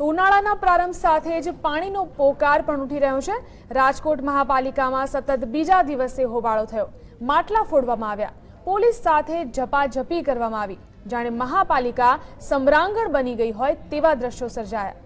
તો ઉનાળાના પ્રારંભ સાથે જ પાણીનો પોકાર પણ ઉઠી રહ્યો છે। રાજકોટ મહાપાલિકામાં સતત બીજા દિવસે હોબાળો થયો। માટલા ફોડવામાં આવ્યા, પોલીસ સાથે ઝપાઝપી કરવામાં આવી। જાણે મહાપાલિકા સમરાંગણ બની ગઈ હોય તેવા દ્રશ્યો સર્જાયા।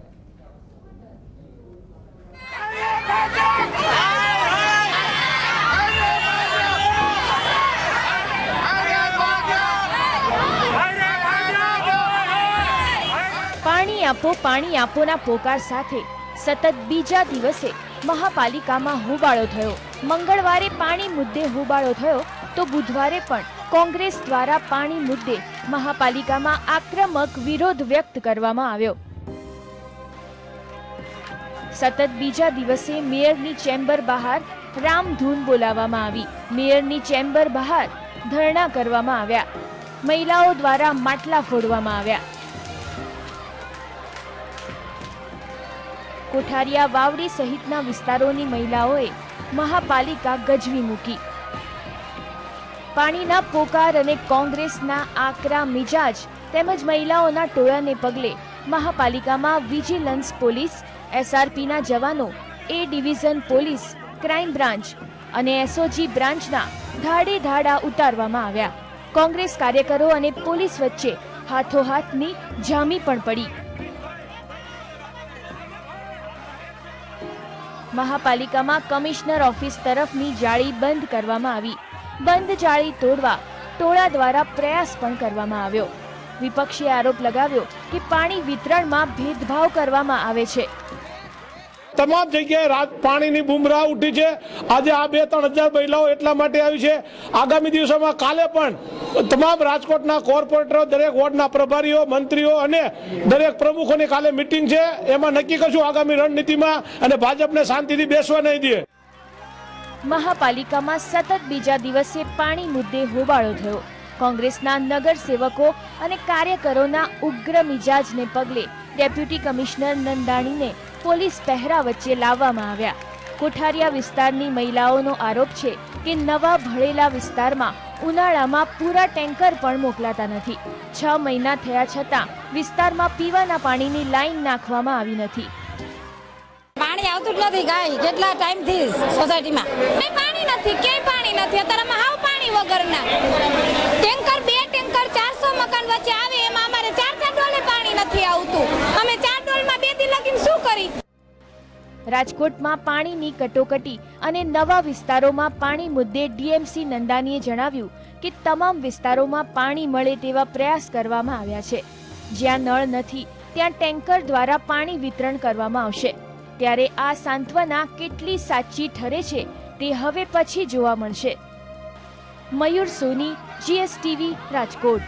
પાણી આપોના પોકાર સાથે સતત બીજા દિવસે મહાપાલિકામાં હોબાળો થયો। મંગળવારે પાણી મુદ્દે હોબાળો થયો તો બુધવારે પણ કોંગ્રેસ દ્વારા પાણી મુદ્દે મહાપાલિકામાં આક્રમક વિરોધ વ્યક્ત કરવામાં આવ્યો। સતત બીજા દિવસે મેયરની ચેમ્બર બહાર રામધૂન બોલાવવામાં આવી। મેયરની ચેમ્બર બહાર ધરણા કરવામાં આવ્યા। મહિલાઓ દ્વારા માટલા ફોડવામાં આવ્યા। કોઠારિયા વાવડી સહિતના વિસ્તારોની મહિલાઓએ મહાપાલિકા ગજવી મૂકી। પાણીના પોકાર અને કોંગ્રેસના આકરા મિજાજ તેમજ મહિલાઓના ટોળાને પગલે મહાપાલિકામાં વિજિલન્સ પોલીસ, એસઆરપીના જવાનો, એ ડિવિઝન પોલીસ, ક્રાઇમ બ્રાન્ચ અને એસઓજી બ્રાન્ચના ધાડે ધાડા ઉતારવામાં આવ્યા। કોંગ્રેસ કાર્યકરો અને પોલીસ વચ્ચે હાથોહાથની જામી પણ પડી। મહાપાલિકામાં કમિશનર ઓફિસ તરફની જાળી બંધ કરવામાં આવી। બંધ જાળી તોડવા ટોળા દ્વારા પ્રયાસ પણ કરવામાં આવ્યો। વિપક્ષે આરોપ લગાવ્યો કે પાણી વિતરણમાં ભેદભાવ કરવામાં આવે છે। તમામ જગ્યાએ પાણીની બુમરાહ ઉઠી છે। આજે આ 2-3 હજાર મહિલાઓ એટલા માટે આવી છે। આગામી દિવસોમાં કાલે પણ તમામ રાજકોટના કોર્પોરેટરો, દરેક વોર્ડના પ્રભારીઓ, મંત્રીઓ અને દરેક પ્રમુખોની કાલે મિટિંગ છે। એમાં નક્કી કરશું આગામી રણનીતિમાં અને ભાજપને શાંતિથી બેસવા નહીં દે। મહાપાલિકામાં સતત બીજા દિવસે પાણી મુદ્દે હોબાળો થયો। કોંગ્રેસના નગરસેવકો અને કાર્યકરોના ઉગ્ર મિજાજને પગલે ડેપ્યુટી કમિશનર નંદાણીને પોલીસ પહેરા વચ્ચે લાવવામાં આવ્યા। કોઠારિયા વિસ્તારની મહિલાઓનો આરોપ છે કે નવા ભળેલા વિસ્તારમાં ઉનાળામાં પૂરા ટેન્કર પણ મોકલાતા નથી। 6 મહિના થયા છતાં વિસ્તારમાં પીવાના પાણીની લાઈન નાખવામાં આવી નથી। પાણી આવતું જ નથી। ગાય કેટલા ટાઈમથી સોસાયટીમાં પાણી નથી, ક્યાંય પાણી નથી। અત્યારે હાવ પાણી વગરના ટેન્કર, 2 ટેન્કર 400 મકાન વચ્ચે આવે, એમાં અમારે 4 ડોલે પાણી નથી આવતું। અમે 4 ડોલમાં 2 દી લગીને શું કરી? રાજકોટમાં પાણીની કટોકટી અને નવા વિસ્તારોમાં પાણી મુદ્દે ડીએમસી નંદાનીએ જણાવ્યું કે તમામ વિસ્તારોમાં પાણી મળે તેવા પ્રયાસ કરવામાં આવ્યા છે। જ્યાં નળ નથી ત્યાં ટેન્કર દ્વારા પાણી વિતરણ કરવામાં આવશે। ત્યારે આ સાંત્વના કેટલી સાચી ઠરે છે તે હવે પછી જોવા મળશે। મયુર સોની, GSTV, રાજકોટ।